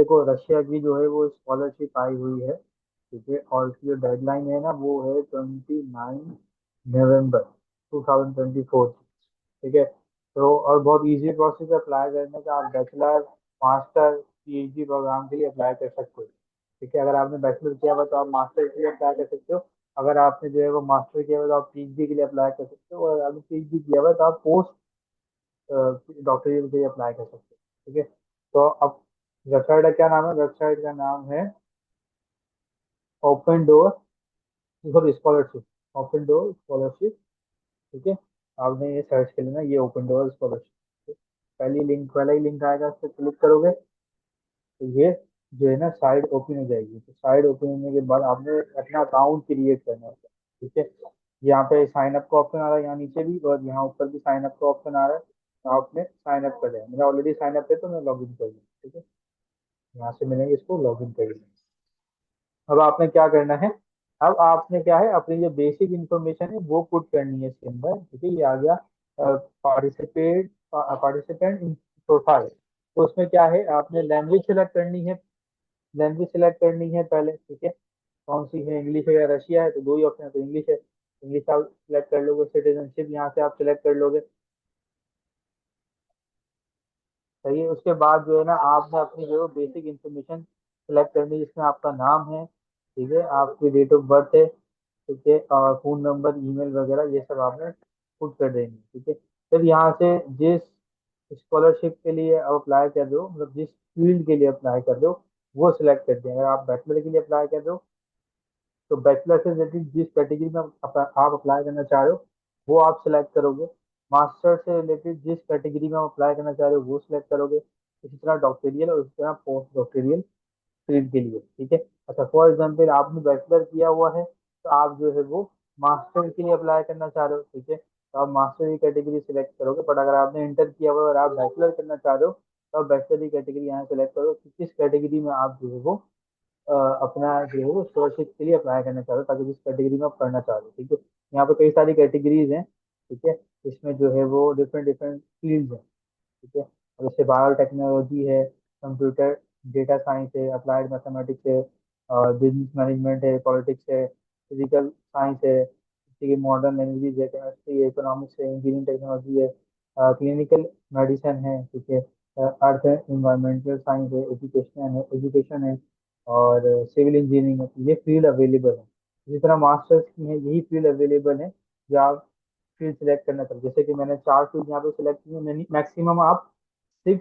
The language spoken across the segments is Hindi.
देखो रशिया की जो है वो स्कॉलरशिप आई हुई है, ठीक है, और उसकी जो डेडलाइन है ना वो है 29 नवंबर 2024, ठीक है। तो और बहुत इजी प्रोसेस है अप्लाई करने का। आप बैचलर, मास्टर, पीएचडी प्रोग्राम के लिए अप्लाई कर सकते हो, ठीक है। अगर आपने बैचलर किया हुआ तो आप मास्टर के लिए अप्लाई कर सकते हो। अगर आपने जो है वो मास्टर किया हुआ तो आप पीएचडी के लिए अप्लाई कर सकते हो। और आपने पीएचडी किया हुआ है तो आप पोस्ट डॉक्टरी के लिए अप्लाई कर सकते हो, ठीक है। तो अब वेबसाइट का क्या नाम है? वेबसाइट का नाम है open door scholarship. Open door scholarship, ठीक है। आपने ये सर्च कर लेना, ये ओपन डोर स्कॉलरशिप। पहला ही लिंक आएगा, उस पर क्लिक करोगे तो ये जो है ना साइट ओपन हो जाएगी। तो साइट ओपन होने के बाद आपने अपना अकाउंट क्रिएट करना है, ठीक है। यहाँ पे साइन अप का ऑप्शन आ रहा है, यहाँ नीचे भी और यहाँ ऊपर भी साइन अप का ऑप्शन आ रहा है। तो आपने साइन अप कर लिया, मेरा ऑलरेडी साइन अप है तो मैं लॉग इन कर लूँ, ठीक है। यहाँ से मैंने इसको लॉग इन कर लिया। अब आपने क्या करना है? अब आपने क्या है, अपनी जो बेसिक इन्फॉर्मेशन है वो पुट करनी है इसके अंदर, ठीक है। ये आ गया पार्टिसिपेंट इन प्रोफाइल। तो उसमें क्या है, आपने लैंग्वेज सेलेक्ट करनी है। लैंग्वेज सेलेक्ट करनी है पहले, ठीक है। कौन सी है, इंग्लिश है या रशिया है? तो दो ही ऑप्शन है, तो इंग्लिश है, इंग्लिश आप सिलेक्ट कर लोगे। सिटीजनशिप यहाँ से आप सिलेक्ट कर लोगे, सही है। उसके बाद जो है ना आपने अपनी जो बेसिक इन्फॉर्मेशन सेलेक्ट करनी है, जिसमें आपका नाम है, ठीक है, आपकी डेट ऑफ बर्थ है, ठीक है, और फोन नंबर, ईमेल वगैरह ये सब आपने पुट कर देंगे, ठीक है। फिर यहाँ से जिस स्कॉलरशिप के लिए आप अप्लाई कर रहे हो, मतलब जिस फील्ड के लिए अप्लाई कर रहे हो वो सिलेक्ट कर दें। अगर आप बैचलर के लिए अप्लाई कर रहे हो तो बैचलर से रिलेटेड जिस कैटेगरी में आप अप्लाई करना चाह रहे हो वो आप सिलेक्ट करोगे। मास्टर से रिलेटेड जिस कैटेगरी में आप अप्लाई करना चाह रहे हो वो सिलेक्ट करोगे। इसी तरह डॉक्टरियल और इसी तरह पोस्ट डॉक्टरियल फील्ड के लिए, ठीक है। अच्छा, फॉर एग्जाम्पल आपने बैचलर किया हुआ है तो आप जो है वो मास्टर के लिए अप्लाई करना चाह रहे हो, ठीक है, तो आप मास्टर की कैटेगरी सिलेक्ट करोगे। बट अगर आपने इंटर किया हुआ है और आप बैचलर करना चाह रहे हो तो आप बैचलर की कैटेगरी यहाँ सेलेक्ट करो कि किस कैटेगरी में आप जो है वो अपना जो है वो स्कॉलरशिप के लिए अप्लाई करना चाह रहे हो, ताकि जिस कैटेगरी में आप करना चाह रहे हो, ठीक है। यहाँ पे कई सारी कैटेगरीज हैं, ठीक है। इसमें जो है वो डिफरेंट डिफरेंट फील्ड है, ठीक है। और जैसे बायोटेक्नोलॉजी है, कंप्यूटर, डेटा साइंस है, अप्लाइड मैथमेटिक्स है, बिजनेस मैनेजमेंट है, पॉलिटिक्स है, फिजिकल साइंस है, ठीक है, मॉडर्न लैंग्वेज है, केमिस्ट्री है, इकोनॉमिक्स है, इंजीनियरिंग टेक्नोलॉजी है, क्लिनिकल मेडिसिन है, ठीक है, अर्थ है, इन्वायरमेंटल साइंस है, एजुकेशन है और सिविल इंजीनियरिंग है। तो ये फील्ड अवेलेबल है। इसी तरह मास्टर्स की है, यही फील्ड अवेलेबल है जो आप फील्ड सिलेक्ट करना चाहिए। जैसे कि मैंने 4 फील्ड यहाँ पे सिलेक्ट की है, मैक्सिमम आप 6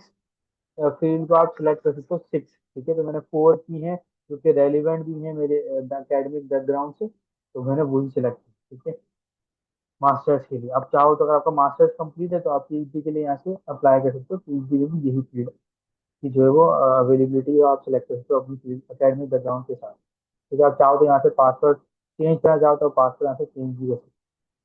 फील्ड को आप सिलेक्ट कर सकते हो, 6, ठीक है। तो मैंने 4 की है जो कि रेलिवेंट भी है मेरे एकेडमिक बैकग्राउंड से, तो मैंने वही सिलेक्ट की, ठीक है, मास्टर्स के लिए। आप चाहो तो अगर आपका मास्टर्स कंप्लीट है तो आप पीएचडी के लिए यहाँ से अप्लाई कर सकते हो। पीएचडी में भी यही फील्ड की जो है वो अवेलेबिलिटी है, आप सिलेक्ट कर सकते हो अपनी फील्ड एकेडमिक बैकग्राउंड के साथ, ठीक है। आप चाहो तो यहाँ से पासवर्ड चेंज करना चाहो तो पासवर्ड यहाँ से चेंज भी कर सकते हो।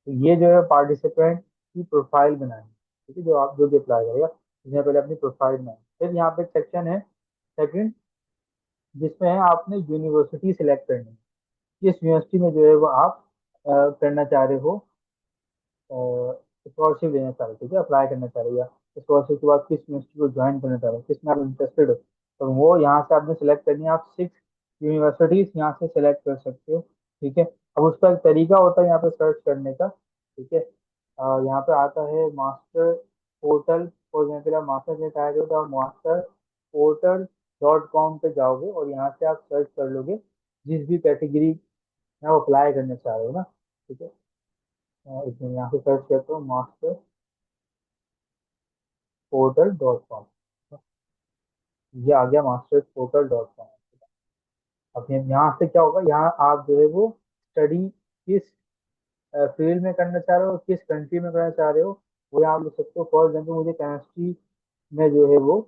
तो ये जो है पार्टिसिपेंट की प्रोफाइल बनानी, ठीक है, जो आप जो भी अप्लाई करेगा इसमें पहले अपनी प्रोफाइल बनानी। फिर यहाँ पे एक सेक्शन है सेकंड, जिसमें है आपने यूनिवर्सिटी सिलेक्ट करनी है। किस यूनिवर्सिटी में जो है वो आप करना चाह रहे हो, स्कॉलरशिप लेना चाह रहे हो, ठीक है, अप्लाई करना चाह रहे हो, या स्कॉलरशिप के बाद किस यूनिवर्सिटी को ज्वाइन करना चाह रहे हो, किस में आप इंटरेस्टेड हो, तो वो यहाँ से आपने सेलेक्ट करनी है। आप 6 यूनिवर्सिटीज यहाँ से सेलेक्ट कर सकते हो, ठीक है। अब उसका एक तरीका होता है यहाँ पे सर्च करने का, ठीक है। यहाँ पे आता है मास्टर पोर्टल। फॉर एग्जाम्पल आप मास्टर के चाह रहे हो तो आप मास्टर पोर्टल.com पे जाओगे और यहाँ से आप सर्च कर लोगे जिस भी कैटेगरी में आप अप्लाई करना चाह रहे हो ना, ठीक है। इसमें यहाँ से सर्च करते हो मास्टर पोर्टल.com, ये आ गया mastersportal.com। अब यहाँ से क्या होगा, यहाँ आप जो है वो स्टडी किस फील्ड में करना चाह रहे हो, किस कंट्री में करना चाह रहे हो, वो यहाँ आप लिख सकते हो। फॉर एग्जाम्पल मुझे केमिस्ट्री में जो है वो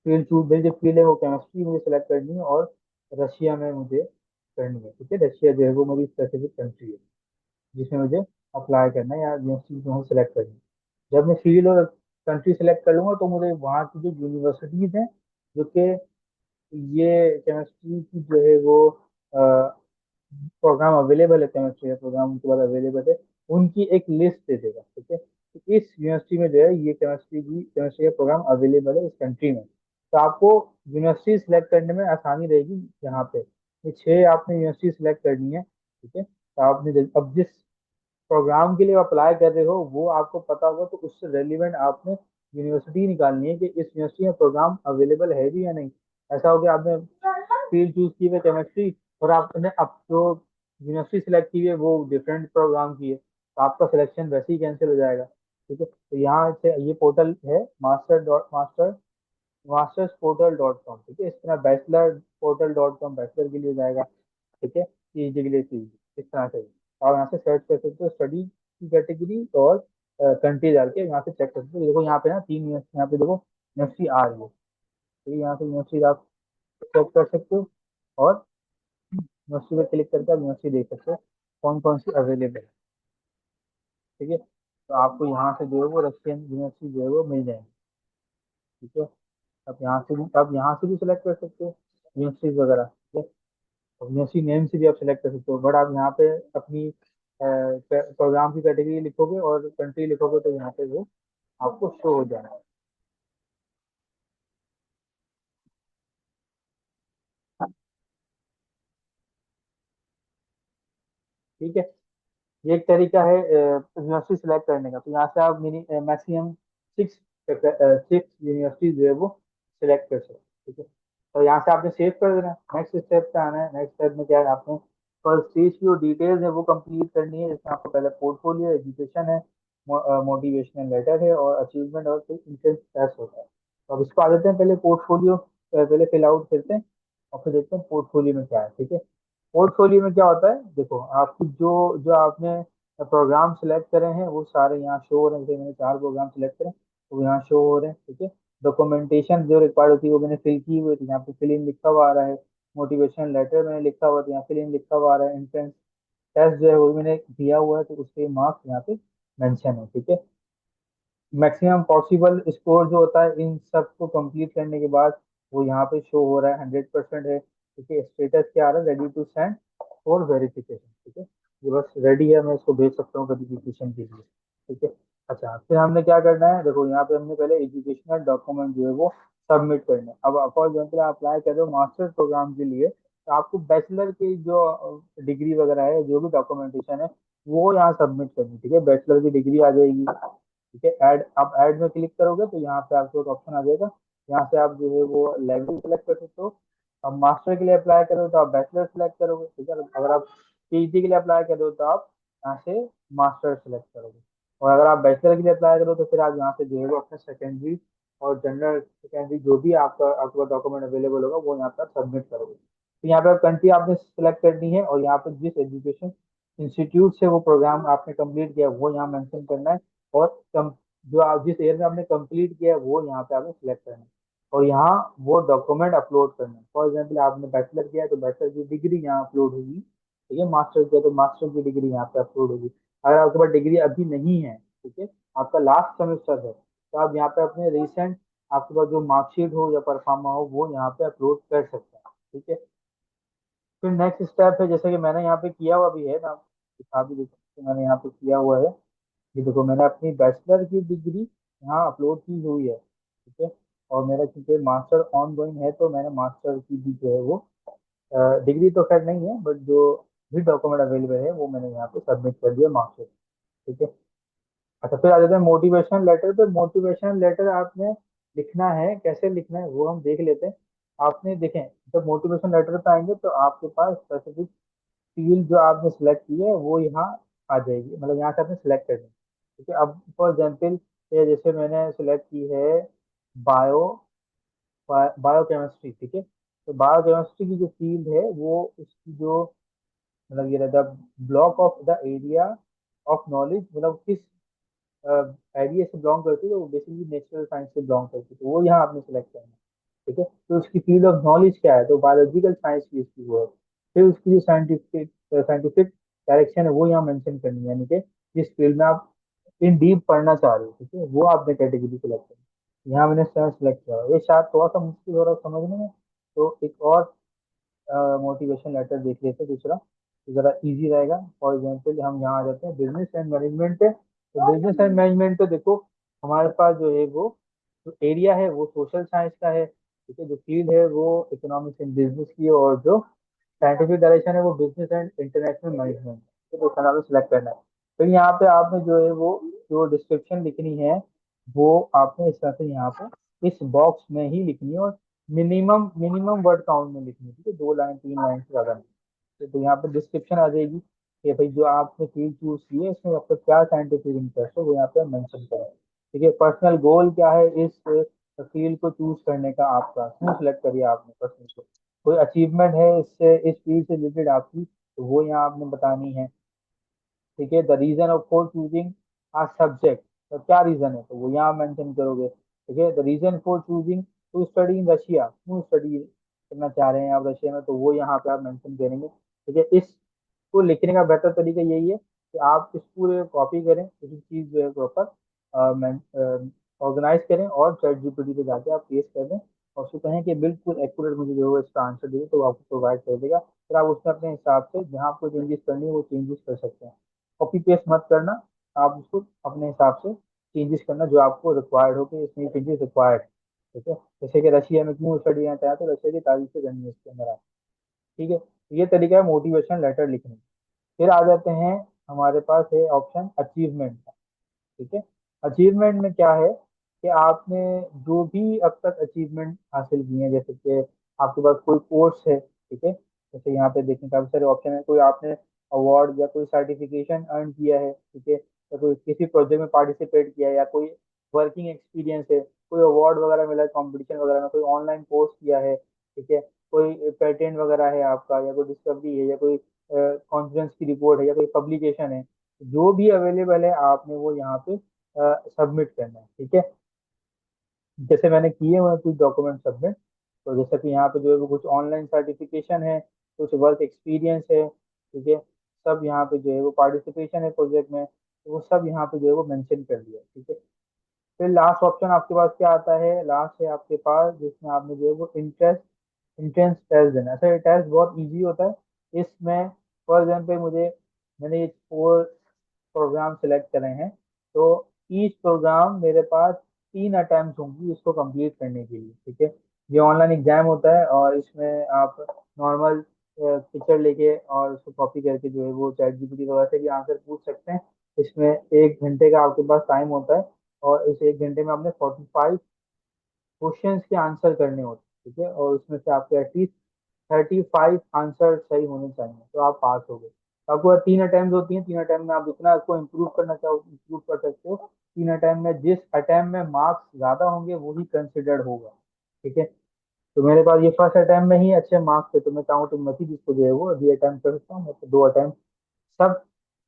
फील्ड चूज, मेरी जो फील्ड है वो केमिस्ट्री मुझे सेलेक्ट करनी है और रशिया में मुझे करनी है, ठीक है। रशिया जो है वो मेरी स्पेसिफिक कंट्री है जिसमें मुझे अप्लाई करना है या यूनिवर्सिटी जो है सेलेक्ट करनी है। जब मैं फील्ड और कंट्री सेलेक्ट कर लूंगा तो मुझे वहाँ की जो यूनिवर्सिटीज हैं जो कि ये केमिस्ट्री की जो है वो प्रोग्राम अवेलेबल है, केमिस्ट्री का प्रोग्राम उनके पास अवेलेबल है, उनकी एक लिस्ट दे देगा, ठीक है। तो इस यूनिवर्सिटी में जो है ये केमिस्ट्री का प्रोग्राम अवेलेबल है इस कंट्री में, तो आपको यूनिवर्सिटी सिलेक्ट करने में आसानी रहेगी यहाँ पे। ये 6 आपने यूनिवर्सिटी सिलेक्ट करनी है, ठीक है। तो आपने अब जिस प्रोग्राम के लिए अप्लाई कर रहे हो वो आपको पता होगा, तो उससे रेलिवेंट आपने यूनिवर्सिटी निकालनी है कि इस यूनिवर्सिटी में प्रोग्राम अवेलेबल है भी या नहीं। ऐसा हो गया आपने फील्ड चूज की है केमिस्ट्री, और आपने अब जो यूनिवर्सिटी सिलेक्ट की है वो डिफरेंट प्रोग्राम की है, तो आपका सिलेक्शन वैसे ही कैंसिल हो जाएगा। ठीक है, तो यहाँ से ये पोर्टल है mastersportal.com, ठीक है। इस तरह bachelorportal.com बैचलर के लिए जाएगा, ठीक है। पीएचडी के लिए पीएचडी, इस तरह से आप यहाँ से सर्च कर सकते हो स्टडी की कैटेगरी और कंट्री डाल के यहाँ से चेक कर सकते हो। देखो यहाँ पे ना 3 यूनिवर्सिटी, यहाँ पे देखो यूनिवर्सिटी आ रही है, तो यहाँ से यूनिवर्सिटी आप चेक कर सकते हो, और यूनिवर्सिटी पे क्लिक करके आप यूनिवर्सिटी देख सकते हो कौन कौन सी अवेलेबल है, ठीक है। तो आपको यहाँ से जो है वो रशियन यूनिवर्सिटी जो है वो मिल जाएंगी, ठीक है। आप यहाँ से भी सिलेक्ट कर सकते हो यूनिवर्सिटीज वगैरह, ठीक है। और यूनिवर्सिटी नेम से भी आप सिलेक्ट कर सकते हो, बट आप यहाँ पे अपनी प्रोग्राम की कैटेगरी लिखोगे और कंट्री लिखोगे तो यहाँ पे वो आपको शो हो जाएगा। ठीक है, ये एक तरीका है यूनिवर्सिटी सिलेक्ट करने का। तो यहाँ से आप मिनी मैक्सिमम 6 यूनिवर्सिटी जो है वो सिलेक्ट कर सकते हैं, ठीक है। तो यहाँ से आपने सेव कर देना है। नेक्स्ट स्टेप पे आना है। नेक्स्ट स्टेप में क्या है, आपने फर्स्ट स्टेज की जो डिटेल्स है वो कंप्लीट करनी है, जिसमें आपको पहले पोर्टफोलियो, एजुकेशन है, मोटिवेशनल लेटर है, और अचीवमेंट और फिर इंट्रेंस टेस्ट होता है। तो अब इसको आ जाते हैं, पहले पोर्टफोलियो पहले फिल आउट करते हैं, और फिर देखते हैं पोर्टफोलियो में क्या है, ठीक है। पोर्टफोलियो में क्या होता है, देखो आपकी जो जो आपने प्रोग्राम सिलेक्ट करे हैं वो सारे यहाँ शो हो रहे हैं। जैसे मैंने 4 प्रोग्राम सिलेक्ट करे तो वो यहाँ शो हो रहे हैं, ठीक है। डॉक्यूमेंटेशन जो रिक्वायर्ड होती है वो मैंने फिल की हुई थी, यहाँ पे फिल इन लिखा हुआ आ रहा है। मोटिवेशन लेटर मैंने लिखा हुआ था, यहाँ फिल इन लिखा हुआ आ रहा है। एंट्रेंस टेस्ट जो है वो मैंने दिया हुआ है, तो उसके मार्क्स यहाँ पे मेंशन है, ठीक है। मैक्सिमम पॉसिबल स्कोर जो होता है इन सब को कंप्लीट करने के बाद वो यहाँ पे शो हो रहा है, 100% है, ठीक है। स्टेटस क्या आ रहा है, ready to send for verification, ठीक है। ये बस रेडी है, मैं इसको भेज सकता हूँ वेरिफिकेशन के लिए, ठीक है। अच्छा, फिर हमने क्या करना है, देखो यहाँ पे हमने पहले एजुकेशनल डॉक्यूमेंट जो है वो सबमिट करना है। अब फॉर एग्जाम्पल आप अप्लाई कर रहे हो मास्टर प्रोग्राम के लिए, तो आपको बैचलर की जो डिग्री वगैरह है, जो भी डॉक्यूमेंटेशन है वो यहाँ सबमिट करनी है, ठीक है। बैचलर की डिग्री आ जाएगी, ठीक है। ऐड, आप ऐड में क्लिक करोगे तो यहाँ पे आपको एक ऑप्शन आ जाएगा, यहाँ से आप जो है वो लेवल सेलेक्ट कर सकते हो। अब मास्टर के लिए अप्लाई करो तो आप बैचलर सेलेक्ट करोगे, ठीक है। अगर आप पीएचडी के लिए अप्लाई करो तो आप यहाँ से मास्टर सेलेक्ट करोगे, और अगर आप बैचलर के लिए अप्लाई करो तो फिर आप यहाँ से जो है वो अपने सेकेंडरी और जनरल सेकेंडरी जो भी आपका आपके पास डॉक्यूमेंट अवेलेबल होगा वो यहाँ पर सबमिट करोगे। तो यहाँ पे कंट्री आपने सेलेक्ट करनी है, और यहाँ पे जिस एजुकेशन इंस्टीट्यूट से वो प्रोग्राम आपने कंप्लीट किया वो यहाँ मेंशन करना है, और जो आप जिस ईयर में आपने कंप्लीट किया है वो यहाँ पे आपने सिलेक्ट करना है, और यहाँ वो डॉक्यूमेंट अपलोड करना है। फॉर एग्जाम्पल आपने बैचलर किया है तो बैचलर की डिग्री यहाँ अपलोड होगी, ठीक है। मास्टर किया तो मास्टर की डिग्री यहाँ पे अपलोड होगी। अगर आपके पास डिग्री अभी नहीं है, ठीक है, आपका लास्ट सेमेस्टर है, तो आप यहाँ पे अपने रिसेंट आपके पास जो मार्कशीट हो या परफार्मा हो वो यहाँ पे अपलोड कर सकते हैं, ठीक है। फिर नेक्स्ट स्टेप है, जैसे कि मैंने यहाँ पे किया हुआ भी है, मैं आपको दिखा भी देता हूँ कि मैंने यहाँ पे किया हुआ है। ये देखो मैंने अपनी बैचलर की डिग्री यहाँ अपलोड की हुई है, ठीक है। और मेरा क्योंकि मास्टर ऑन गोइंग है तो मैंने मास्टर की भी जो है वो डिग्री तो खैर नहीं है, बट जो भी डॉक्यूमेंट अवेलेबल है वो मैंने यहाँ पे सबमिट कर दिया मास्टर, ठीक है। अच्छा, फिर आ जाते हैं मोटिवेशन लेटर पे। मोटिवेशन लेटर आपने लिखना है, कैसे लिखना है वो हम देख लेते हैं। आपने देखें, जब मोटिवेशन लेटर पे आएंगे तो आपके पास स्पेसिफिक फील्ड जो आपने सेलेक्ट की है वो यहाँ आ जाएगी, मतलब यहाँ से आपने सेलेक्ट करनी है, ठीक है। अब फॉर एग्जाम्पल जैसे मैंने सेलेक्ट की है बायो बायोकेमिस्ट्री, ठीक है। तो बायोकेमिस्ट्री की जो फील्ड है वो उसकी जो मतलब ये रहता है block of the area of knowledge, मतलब किस एरिया से बिलोंग करती है, तो वो बेसिकली नेचुरल साइंस से बिलोंग करती है, तो वो यहाँ आपने सेलेक्ट करना है, ठीक है। तो उसकी फील्ड ऑफ नॉलेज क्या है, तो बायोलॉजिकल साइंस की उसकी वो है। फिर उसकी जो साइंटिफिक साइंटिफिक डायरेक्शन है वो यहाँ मेंशन करनी है, यानी कि जिस फील्ड में आप इन डीप पढ़ना चाह रहे हो, ठीक है, वो आपने कैटेगरी सेलेक्ट करनी है। यहाँ मैंने सेलेक्ट किया हुआ है। ये शायद थोड़ा सा मुश्किल हो रहा है समझने में, तो एक और मोटिवेशन लेटर देख लेते हैं दूसरा, तो जरा इजी रहेगा। फॉर एग्जांपल हम यहाँ आ जाते हैं बिजनेस एंड मैनेजमेंट पे। तो बिजनेस एंड मैनेजमेंट पे देखो हमारे पास जो है वो जो एरिया है वो सोशल साइंस का है, ठीक है, जो फील्ड है वो इकोनॉमिक्स एंड बिजनेस की है, और जो साइंटिफिक डायरेक्शन है वो बिजनेस एंड इंटरनेशनल मैनेजमेंट। तो खाना भी सिलेक्ट करना है। तो यहाँ पे आपने जो है वो जो डिस्क्रिप्शन लिखनी है वो आपने इस तरह से यहाँ पे इस बॉक्स में ही लिखनी है, और मिनिमम मिनिमम वर्ड काउंट में लिखनी है, ठीक है, 2 लाइन 3 लाइन से ज्यादा नहीं। तो यहाँ पे डिस्क्रिप्शन आ जाएगी कि भाई जो आपने फील्ड चूज की है इसमें आपका क्या साइंटिफिक इंटरेस्ट है वो यहाँ पे मेंशन करें। ठीक है, पर्सनल गोल क्या है इस फील्ड को चूज करने का, आपका क्यों सिलेक्ट करिए आपने पर्सनल को, कोई अचीवमेंट है इससे इस फील्ड से रिलेटेड आपकी, तो वो यहाँ आपने बतानी है। ठीक है, the reason of for choosing a subject, तो क्या रीजन है तो वो यहाँ मेंशन करोगे। ठीक है, the reason for choosing to study in Russia, क्यों स्टडी करना चाह रहे हैं आप रशिया में, तो वो यहाँ पे आप मेंशन करेंगे। ठीक है, इसको लिखने का बेहतर तरीका यही है कि आप इस पूरे कॉपी करें, किसी चीज जो है प्रॉपर ऑर्गेनाइज करें और चैट जीपीटी पे जाके आप पेस्ट कर दें, और उसको कहें कि बिल्कुल एक्यूरेट मुझे जो है इसका आंसर दे, तो वो आपको प्रोवाइड कर देगा। फिर आप उसमें अपने हिसाब से जहाँ आपको चेंजेस करनी है वो चेंजेस कर सकते हैं। कॉपी पेस्ट मत करना, आप उसको अपने हिसाब से चेंजेस करना जो आपको रिक्वायर्ड हो कि इसमें चेंजेस रिक्वायर्ड। ठीक है, जैसे कि रशिया में क्यों स्टडी करना चाहते हैं, तो रशिया की तारीफ से करनी है इसके अंदर आप। ठीक है, तो ये तरीका है मोटिवेशन लेटर लिखने का। फिर आ जाते हैं, हमारे पास है ऑप्शन अचीवमेंट का। ठीक है, अचीवमेंट में क्या है कि आपने जो भी अब तक अचीवमेंट हासिल किए हैं, जैसे कि आपके पास कोई कोर्स है, ठीक है, जैसे यहाँ पे देखने काफी सारे ऑप्शन है, कोई आपने अवार्ड या कोई सर्टिफिकेशन अर्न किया है, ठीक है, या कोई किसी प्रोजेक्ट में पार्टिसिपेट किया है, या कोई वर्किंग एक्सपीरियंस है, कोई अवार्ड वगैरह मिला है कॉम्पिटिशन वगैरह में, कोई ऑनलाइन कोर्स किया है, ठीक है, कोई पेटेंट वगैरह है आपका, या कोई डिस्कवरी है, या कोई कॉन्फ्रेंस की रिपोर्ट है, या कोई पब्लिकेशन है, जो भी अवेलेबल है आपने वो यहाँ पे सबमिट करना है। ठीक है, जैसे मैंने किए हुए हैं कुछ डॉक्यूमेंट सबमिट, तो जैसे कि यहाँ पे जो है वो कुछ ऑनलाइन सर्टिफिकेशन है, कुछ वर्क एक्सपीरियंस है, ठीक है, सब यहाँ पे जो है वो पार्टिसिपेशन है प्रोजेक्ट में, तो वो सब यहाँ पे जो है वो मेंशन कर दिया। ठीक है, फिर लास्ट ऑप्शन आपके पास क्या आता है, लास्ट है आपके पास जिसमें आपने जो है वो इंटरेस्ट इंट्रेंस टेस्ट देना है। सर ये टेस्ट बहुत इजी होता है, इसमें फॉर एग्जाम्पल मैंने ये 4 प्रोग्राम सिलेक्ट करे हैं, तो ईच प्रोग्राम मेरे पास 3 अटेम्प्ट होंगी इसको कंप्लीट करने के लिए। ठीक है, ये ऑनलाइन एग्जाम होता है, और इसमें आप नॉर्मल पिक्चर लेके और उसको कॉपी करके जो है वो चैट जीपीटी वगैरह से भी आंसर पूछ सकते हैं। इसमें 1 घंटे का आपके पास टाइम होता है, और इस 1 घंटे में आपने 45 क्वेश्चंस के आंसर करने होते हैं। ठीक है, और उसमें से आपके एटलीस्ट 35 आंसर सही होने चाहिए, तो आप पास हो गए। तो आपको 3 अटेम्प्ट होती हैं, 3 अटेम्प्ट में आप जितना इसको इम्प्रूव करना चाहो इम्प्रूव कर सकते हो। 3 अटेम्प्ट में जिस अटेम्प्ट में मार्क्स ज्यादा होंगे वही कंसिडर्ड होगा। ठीक है, तो मेरे पास ये फर्स्ट अटेम्प्ट में ही अच्छे मार्क्स थे, तो मैं चाहूँ तो मैं भी इसको जो है वो री अटेम्प्ट कर सकता हूँ, मतलब 2 अटेम्प्ट सब,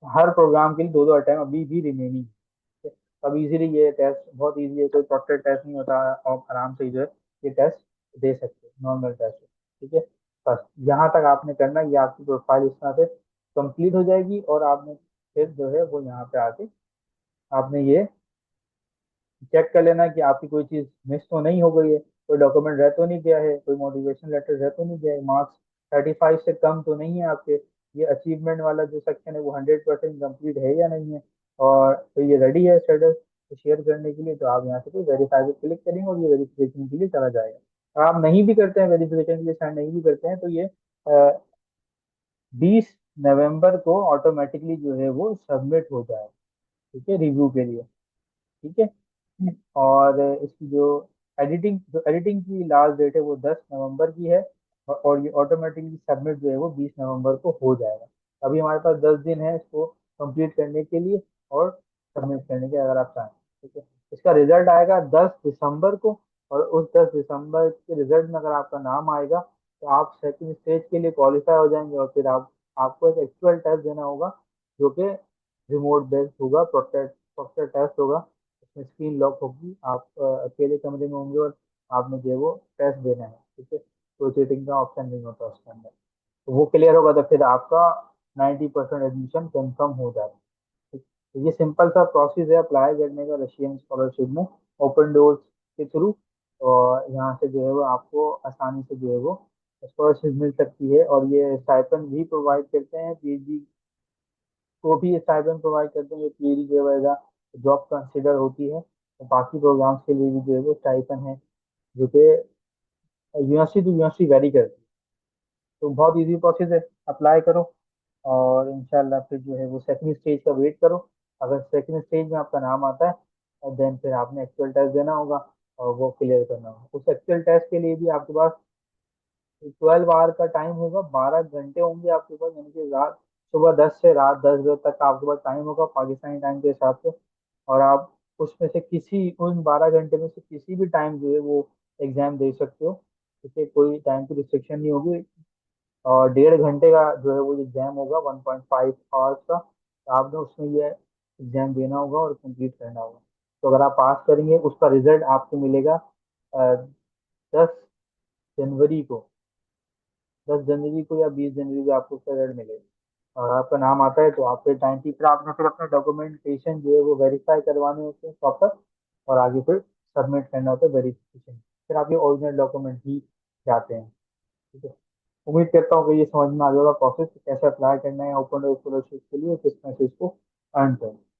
हर प्रोग्राम के लिए 2-2 अटेम्प्ट अभी भी रिमेनिंग है। अब इजीली ये टेस्ट बहुत इजी है, कोई प्रॉपर टेस्ट नहीं होता, और आराम से जो है ये टेस्ट दे सकते हैं, नॉर्मल टेस्ट है। ठीक है, बस यहाँ तक आपने करना, ये आपकी प्रोफाइल इस तरह से कंप्लीट हो जाएगी, और आपने फिर जो है वो यहाँ पे आके आपने ये चेक कर लेना कि आपकी कोई चीज मिस तो नहीं हो गई है, कोई डॉक्यूमेंट रह तो नहीं गया है, कोई मोटिवेशन लेटर रह तो नहीं गया है, मार्क्स 35 से कम तो नहीं है आपके, ये अचीवमेंट वाला जो सेक्शन है वो 100% कंप्लीट है या नहीं है, और तो ये रेडी है स्टेटस शेयर करने के लिए, तो आप यहाँ से कोई वेरीफाई पे क्लिक करेंगे और ये वेरिफिकेशन के लिए चला जाएगा। और आप नहीं भी करते हैं वेरिफिकेशन के लिए, साइन नहीं भी करते हैं, तो ये 20 नवंबर को ऑटोमेटिकली जो है वो सबमिट हो जाएगा। ठीक है, रिव्यू के लिए। ठीक है, और इसकी जो एडिटिंग की लास्ट डेट है वो 10 नवंबर की है, और ये ऑटोमेटिकली सबमिट जो है वो 20 नवंबर को हो जाएगा। अभी हमारे पास 10 दिन है इसको कंप्लीट करने के लिए और सबमिट करने के, अगर आप चाहें। ठीक है, इसका रिजल्ट आएगा 10 दिसंबर को, और उस 10 दिसंबर के रिजल्ट में अगर आपका नाम आएगा तो आप सेकंड स्टेज के लिए क्वालिफाई हो जाएंगे, और फिर आपको एक एक्चुअल टेस्ट देना होगा, जो कि रिमोट बेस्ड होगा, प्रोसेस टेस्ट होगा। उसमें स्क्रीन लॉक होगी, आप अकेले कमरे में होंगे, और आपने जो है वो टेस्ट देना है। ठीक है, तो चीटिंग का ऑप्शन नहीं होता उसके अंदर। तो वो क्लियर होगा तो फिर आपका 90% एडमिशन कंफर्म हो जाएगा। ठीक, तो ये सिंपल सा प्रोसेस है अप्लाई करने का रशियन स्कॉलरशिप में, ओपन डोर्स के थ्रू, और यहाँ से जो है वो आपको आसानी से जो है वो स्कॉलरशिप मिल सकती है, और ये स्टाइपेंड भी प्रोवाइड करते हैं, पीएचडी को भी स्टाइपेंड प्रोवाइड करते हैं, पीएचडी जो है जॉब कंसिडर होती है, तो बाकी प्रोग्राम्स के लिए भी जो है वो स्टाइपेंड है, जो कि यूनिवर्सिटी टू यूनिवर्सिटी वेरी करती है। तो बहुत इजी प्रोसेस है, अप्लाई करो और इंशाल्लाह फिर जो है वो सेकंड स्टेज का वेट करो। अगर सेकंड स्टेज में आपका नाम आता है और देन फिर आपने एक्चुअल टेस्ट देना होगा और वो क्लियर करना होगा। उस एक्चुअल टेस्ट के लिए भी आपके पास 12 आवर का टाइम होगा, 12 घंटे होंगे आपके पास, यानी कि रात सुबह 10 से रात 10 बजे तक का आपके पास टाइम होगा पाकिस्तानी टाइम के हिसाब से। और आप उसमें से किसी उन 12 घंटे में से किसी भी टाइम जो है वो एग्जाम दे सकते हो। ठीक है, कोई टाइम की रिस्ट्रिक्शन नहीं होगी। और 1.5 घंटे का जो है वो एग्जाम होगा, 1.5 आवर्स का, तो आपने उसमें ये एग्जाम देना होगा और कंप्लीट करना होगा। तो अगर आप पास करेंगे उसका रिजल्ट आपको मिलेगा 10 जनवरी को। 10 जनवरी को या 20 जनवरी को आपको उसका रिजल्ट मिलेगा। और आपका नाम आता है तो आप फिर टाइम की फिर आपने फिर अपना डॉक्यूमेंटेशन जो है वो वेरीफाई करवाने होते हैं प्रॉपर, और आगे फिर सबमिट करना होता है वेरिफिकेशन। फिर आपके ओरिजिनल डॉक्यूमेंट भी जाते हैं। ठीक है। उम्मीद करता हूँ कि ये समझ में आ जाएगा प्रोसेस कैसे अप्लाई करना है ओपन स्कॉलरशिप के लिए, किस तरह से इसको अर्न करना है।